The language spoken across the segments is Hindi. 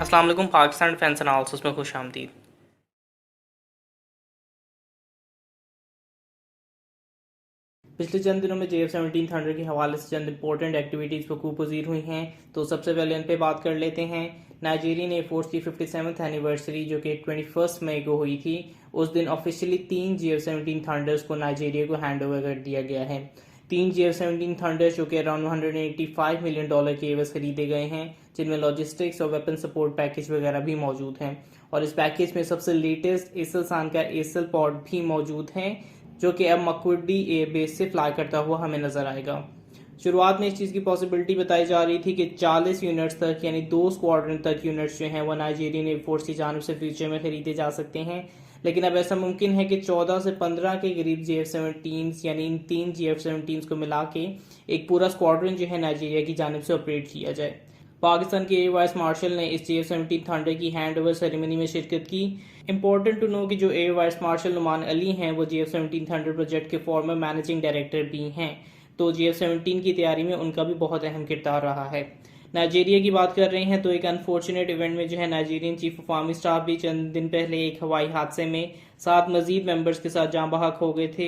अस्सलाम वालेकुम। पाकिस्तान डिफेंस एनालिसिस में खुश आमदीद। पिछले चंद दिनों में JF-17 थंडर के हवाले से चंद इंपॉर्टेंट एक्टिविटीज़ वकूफ़ पज़ीर हुई हैं, तो सबसे पहले इन पे बात कर लेते हैं। नाइजीरियन एयरफोर्स की 57th एनिवर्सरी जो कि 21 मई को हुई थी, उस दिन ऑफिशियली 3 JF-17 थंडर्स को नाइजीरिया को हैंड ओवर कर दिया गया है। 3 JF-17 थंडर्स जो कि अराउंड $185 मिलियन के एवज खरीदे गए हैं, जिनमें लॉजिस्टिक्स और वेपन सपोर्ट पैकेज वगैरह भी मौजूद हैं। और इस पैकेज में सबसे लेटेस्ट एसल सान का एसल पॉड भी मौजूद हैं, जो कि अब मकुर्डी एयर बेस से फ्लाई करता हुआ हमें नजर आएगा। शुरुआत में इस चीज़ की पॉसिबिलिटी बताई जा रही थी कि 40 यूनिट्स तक यानी 2 स्क्वाड्रन तक यूनिट्स जो हैं वो नाइजीरियन एयरफोर्स की जानब से फ्यूचर में खरीदे जा सकते हैं, लेकिन अब ऐसा मुमकिन है कि 14 से 15 के करीब JF-17 यानी इन 3 JF-17 को मिला के एक पूरा स्क्वाड्रन जो है नाइजीरिया की जानब से ऑपरेट किया जाए। पाकिस्तान के एयर वाइस मार्शल ने इस JF-17 थंडर की हैंड ओवर सेरेमनी में शिरकत की। इंपॉर्टेंट टू नो कि जो air vice marshal Numan Ali हैं वो JF-17 थंडर प्रोजेक्ट के फॉर्मर मैनेजिंग डायरेक्टर भी हैं, तो JF-17 की तैयारी में उनका भी बहुत अहम किरदार रहा है। नाइजीरिया की बात कर रहे हैं तो एक अनफॉर्चुनेट इवेंट में जो है Nigerian chief of army staff भी चंद दिन पहले एक हवाई हादसे में 7 मजीद मेंबर्स के साथ जाँ बहक हो गए थे।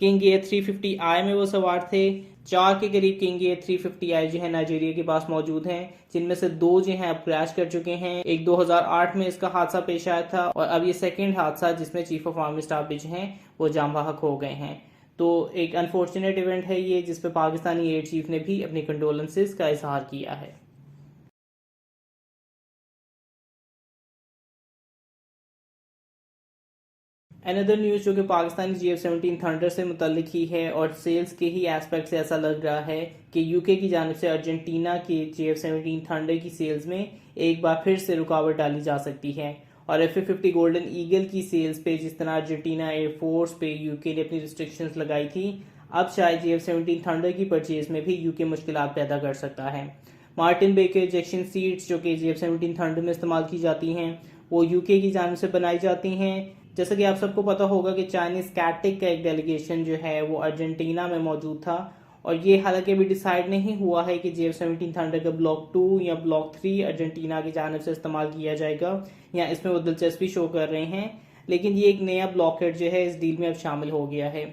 किंग एयर 350i में वो सवार थे। 4 के करीब किंग एयर 350i जो है नाइजीरिया के पास मौजूद हैं, जिनमें से 2 जो हैं अब क्रैश कर चुके हैं। एक 2008 में इसका हादसा पेश आया था और अब ये सेकंड हादसा जिसमें चीफ ऑफ आर्मी स्टाफ भी जो हैं वो जाँ बहक हो गए हैं। तो एक अनफॉर्चुनेट इवेंट है ये, जिस पर पाकिस्तानी एयर चीफ ने भी अपनी कंडोलेंसेज का इजहार किया है। अनदर न्यूज़ जो कि पाकिस्तानी JF-17 थंडर से मुतल्लिक ही है और सेल्स के ही एस्पेक्ट से ऐसा लग रहा है कि यूके की जानिब से अर्जेंटीना के JF-17 थंडर की सेल्स में एक बार फिर से रुकावट डाली जा सकती है। और F-50 गोल्डन ईगल की सेल्स पे जिस तरह अर्जेंटीना एयरफोर्स पे यूके ने अपनी रिस्ट्रिक्शंस लगाई थी, अब शायद JF-17 थंडर की परचेज में भी यूके मुश्किलात पैदा कर सकता है। मार्टिन बेकर इंजेक्शन सीट्स जो कि JF-17 थंडर में इस्तेमाल की जाती हैं, वो यूके की जानिब से बनाई जाती हैं। जैसा कि आप सबको पता होगा कि चाइनीज कैटिक का एक डेलीगेशन जो है वो अर्जेंटीना में मौजूद था, और ये हालांकि अभी डिसाइड नहीं हुआ है कि JF-17 थंडर का ब्लॉक 2 या ब्लॉक 3 अर्जेंटीना की जानिब से इस्तेमाल किया जाएगा, या इसमें वो दिलचस्पी शो कर रहे हैं। लेकिन ये एक नया ब्लॉकेट जो है इस डील में अब शामिल हो गया है।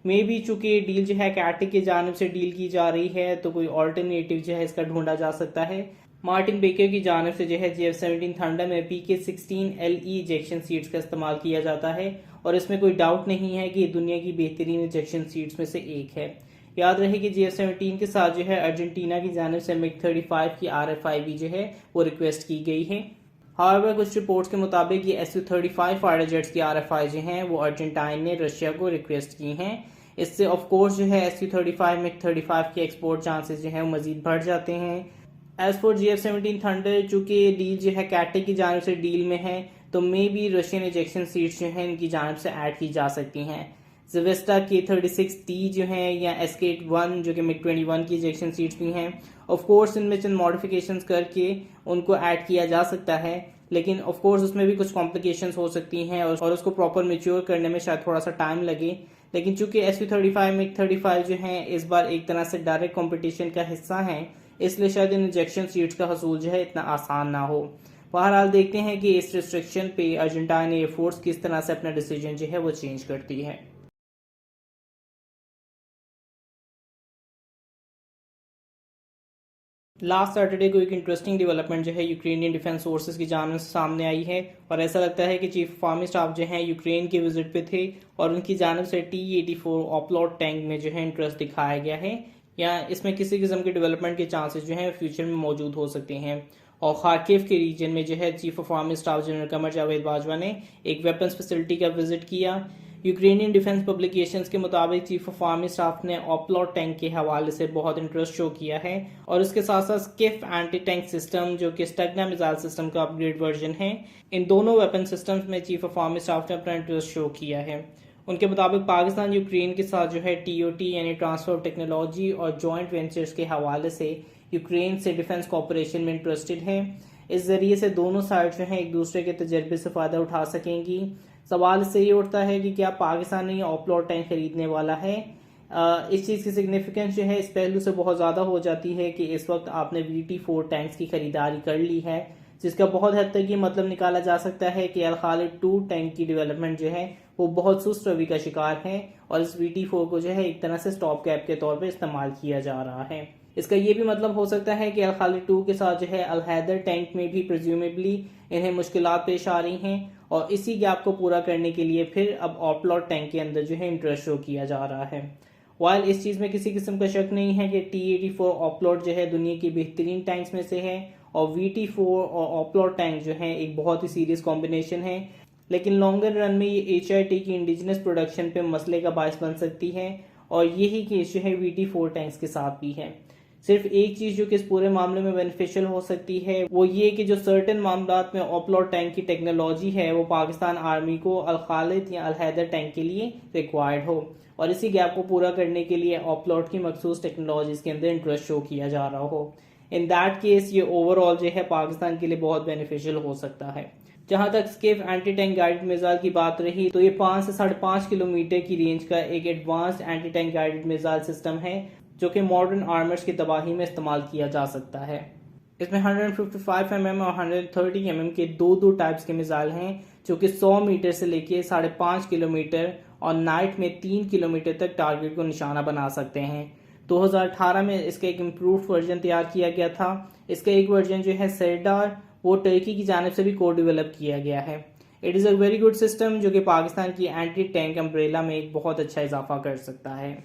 मे भी चूंकि डील जो है कैटिक की जानिब से डील की जा रही है, तो कोई ऑल्टरनेटिव जो है इसका ढूंढा जा सकता है। मार्टिन बेकर की जानिब से जो है JF-17 थंडर में PK-16LE इजेक्शन सीट्स का इस्तेमाल किया जाता है, और इसमें कोई डाउट नहीं है कि ये दुनिया की बेहतरीन इजेक्शन सीट्स में से एक है। याद रहे कि JF-17 के साथ जो है अर्जेंटीना की जानिब से MiG-35 की RFI भी जो है वो रिक्वेस्ट की गई है। हाउएवर कुछ रिपोर्ट्स के मुताबिक ये Su-35 फाइटर जेट्स की RFI जो हैं वो अर्जेंटाइन ने रशिया को रिक्वेस्ट की हैं। इससे ऑफकोर्स जो है Su-35 MiG-35 के एक्सपोर्ट चांसेस जो है वो मजीद बढ़ जाते हैं। एज फॉर JF-17 थंडर, चूंकि डील जो है कैटिक की जानिब से डील में है, तो मे भी रशियन इजेक्शन सीट्स जो हैं इनकी जानिब से ऐड की जा सकती हैं। ज़वेस्टा K-36T जो हैं या SK-1 जो कि MiG-21 की इजेक्शन सीट्स भी हैं, ऑफ कोर्स इनमें चंद मॉडिफिकेशंस करके उनको ऐड किया जा सकता है, लेकिन ऑफ कोर्स उसमें भी कुछ कॉम्प्लिकेशंस हो सकती हैं और उसको प्रॉपर मेच्योर करने में शायद थोड़ा सा टाइम लगे। लेकिन चूंकि Su-35 MiG-35 जो हैं इस बार एक तरह से डायरेक्ट कॉम्पिटिशन का हिस्सा हैं, इसलिए शायद इन इंजेक्शन सीट्स का हसूल जो है इतना आसान ना हो। बहरहाल देखते हैं कि इस रिस्ट्रिक्शन पे अर्जेंटाइन एयरफोर्स किस तरह से अपना डिसीजन जो है वो चेंज करती है। लास्ट सैटरडे को एक इंटरेस्टिंग डेवलपमेंट जो है यूक्रेनियन डिफेंस फोर्सेस की जानिब से सामने आई है, और ऐसा लगता है कि चीफ ऑफ आर्मी स्टाफ जो है यूक्रेन के विजिट पे थे और उनकी जानिब से T-84 ऑपलॉट टैंक में जो है इंटरेस्ट दिखाया गया है, या इसमें किसी किस्म के डेवलपमेंट के चांसेस जो हैं फ्यूचर में मौजूद हो सकते हैं। और खार्किव के रीजन में जो है chief of army staff general Qamar Javed Bajwa ने एक वेपन्स फैसिलिटी का विजिट किया। यूक्रेनियन डिफेंस पब्लिकेशंस के मुताबिक चीफ ऑफ आर्मी स्टाफ ने ऑपलॉट टैंक के हवाले से बहुत इंटरेस्ट शो किया है, और उसके साथ साथ स्किफ एंटी टैंक सिस्टम जो कि स्टगना मिसाइल सिस्टम का अपग्रेड वर्जन है, इन दोनों वेपन सिस्टम्स में चीफ ऑफ आर्मी स्टाफ ने अपना इंटरेस्ट शो किया है। उनके मुताबिक पाकिस्तान यूक्रेन के साथ जो है TOT यानी ट्रांसफर ऑफ टेक्नोलॉजी और जॉइंट वेंचर्स के हवाले से यूक्रेन से डिफेंस कॉपरेशन में इंटरेस्टेड है। इस जरिए से दोनों साइड जो है एक दूसरे के तजर्बे से फ़ायदा उठा सकेंगी। सवाल इससे ये उठता है कि क्या पाकिस्तान ये ऑपलॉट टैंक खरीदने वाला है। इस चीज़ की सिग्निफिकेंस जो है इस पहलू से बहुत ज़्यादा हो जाती है कि इस वक्त आपने VT-4 टैंक्स की खरीदारी कर ली है, जिसका बहुत हद तक ये मतलब निकाला जा सकता है कि अल खालिद 2 टैंक की डेवलपमेंट जो है वो बहुत सुस्त रवि का शिकार है और इस VT4 को जो है एक तरह से स्टॉप गैप के तौर पर इस्तेमाल किया जा रहा है। इसका ये भी मतलब हो सकता है कि अल खालिद 2 के साथ जो है अल हैदर टैंक में भी प्रिज्यूमेबली इन्हें मुश्किलात पेश आ रही हैं और इसी गैप को पूरा करने के लिए फिर अब ऑपलॉट टैंक के अंदर जो है इंटरेस्ट शो किया जा रहा है। वाइल इस चीज़ में किसी किस्म का शक नहीं है कि T-84 ऑपलॉट जो है दुनिया की बेहतरीन टैंक्स में से है और VT4 और ऑपलॉट टैंक जो है एक बहुत ही सीरियस कॉम्बिनेशन है, लेकिन लॉन्गर रन में ये HIT की इंडिजिनस प्रोडक्शन पे मसले का बायस बन सकती है और यही केस जो है VT4 टैंक्स के साथ भी है। सिर्फ एक चीज़ जो कि इस पूरे मामले में बेनिफिशियल हो सकती है वो ये कि जो सर्टेन मामलात में ऑपलॉट टैंक की टेक्नोलॉजी है वो पाकिस्तान आर्मी को अल खालिद या अल हैदर टैंक के लिए रिक्वायर्ड हो और इसी गैप को पूरा करने के लिए ऑपलॉट की मखसूस टेक्नोलॉजीज के अंदर इंटरेस्ट शो किया जा रहा हो। इन दैट केस ये ओवरऑल जो है पाकिस्तान के लिए बहुत बेनिफिशियल हो सकता है। जहां तक Schiff anti tank guided missile की बात रही तो ये 5 से 5.5 किलोमीटर की रेंज का एक advanced anti tank guided missile system है जो कि मॉडर्न आर्मर्स की तबाही में इस्तेमाल किया जा सकता है। इसमें 155 mm और 130 mm के दो टाइप्स के मिसाइल हैं जो कि 100 मीटर से लेके 5.5 किलोमीटर और नाइट में 3 किलोमीटर तक टारगेट को निशाना बना सकते हैं। 2018 में इसका एक इम्प्रूव वर्जन तैयार किया गया था। इसका एक वर्जन जो है सेरडार वो टर्की की जानिब से भी को डेवलप किया गया है। It is a very good system जो कि पाकिस्तान की एंटी टैंक अम्ब्रेला में एक बहुत अच्छा इजाफा कर सकता है।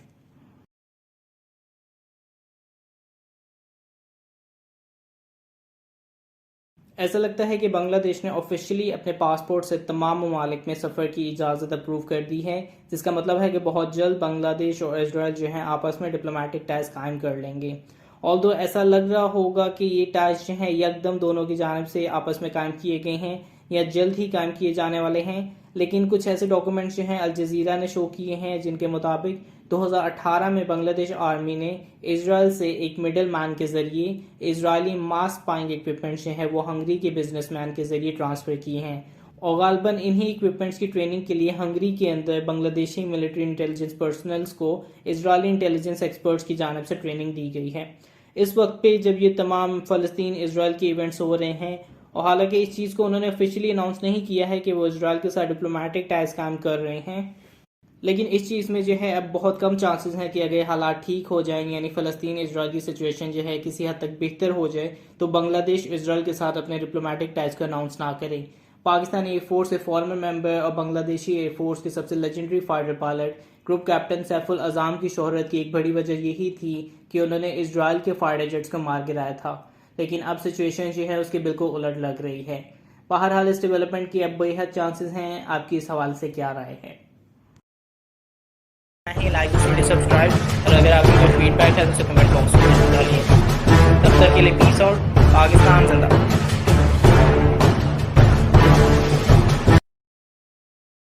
ऐसा लगता है कि बांग्लादेश ने ऑफिशियली अपने पासपोर्ट से तमाम ममालिक में सफ़र की इजाज़त अप्रूव कर दी है, जिसका मतलब है कि बहुत जल्द बांग्लादेश और इजराइल जो हैं आपस में डिप्लोमेटिक टाइज कायम कर लेंगे। ऑल्दो ऐसा लग रहा होगा कि ये टाइज जो हैं यकदम दोनों की जानिब से आपस में कायम किए गए हैं या जल्द ही कायम किए जाने वाले हैं, लेकिन कुछ ऐसे डॉक्यूमेंट्स जो हैं अल जज़ीरा ने शो किए हैं जिनके मुताबिक 2018 में बांग्लादेश आर्मी ने इजराइल से एक मिडल मैन के जरिए इजरायली मास स्पाइंग इक्विपमेंट्स जो हैं वो हंगरी के बिजनेसमैन के जरिए ट्रांसफ़र किए हैं और गालबन इन्हीं इक्विपमेंट्स की ट्रेनिंग के लिए हंगरी के अंदर बांग्लादेशी मिलिट्री इंटेलिजेंस पर्सनल्स को इजरायली इंटेलिजेंस एक्सपर्ट्स की जानिब से ट्रेनिंग दी गई है। इस वक्त पे जब ये तमाम फ़लस्तीन इजराइल के इवेंट्स हो रहे हैं और हालांकि इस चीज़ को उन्होंने ऑफिशियली अनाउंस नहीं किया है कि वो इजराइल के साथ डिप्लोमेटिक टाइज काम कर रहे हैं, लेकिन इस चीज़ में जो है अब बहुत कम चांसेस हैं कि अगर हालात ठीक हो जाएंगे यानी फ़लस्तीन इजराइल की सिचुएशन जो है किसी हद तक बेहतर हो जाए तो बांग्लादेश इजराइल के साथ अपने डिप्लोमेटिक टाइज का अनाउंस ना करे। पाकिस्तानी एयरफोर्स के फॉर्मर मेंबर और बांग्लादेशी एयरफोर्स के सबसे legendary fighter pilot group captain Saiful Azam की शोहरत की एक बड़ी वजह यही थी कि उन्होंने इजराइल के फाइटर जेट्स को मार गिराया था, लेकिन अब सिचुएशन जो है उसके बिल्कुल उलट लग रही है। बहरहाल इस डेवलपमेंट की अब बेहद चांसेस हैं। आपकी इस हवाले से क्या राय है? लाइक वीडियो सब्सक्राइब और अगर आपकी कोई फीडबैक है तो उसे कमेंट बॉक्स में डालिए। तब तक के लिए पीस आउट। पाकिस्तान जिंदाबाद।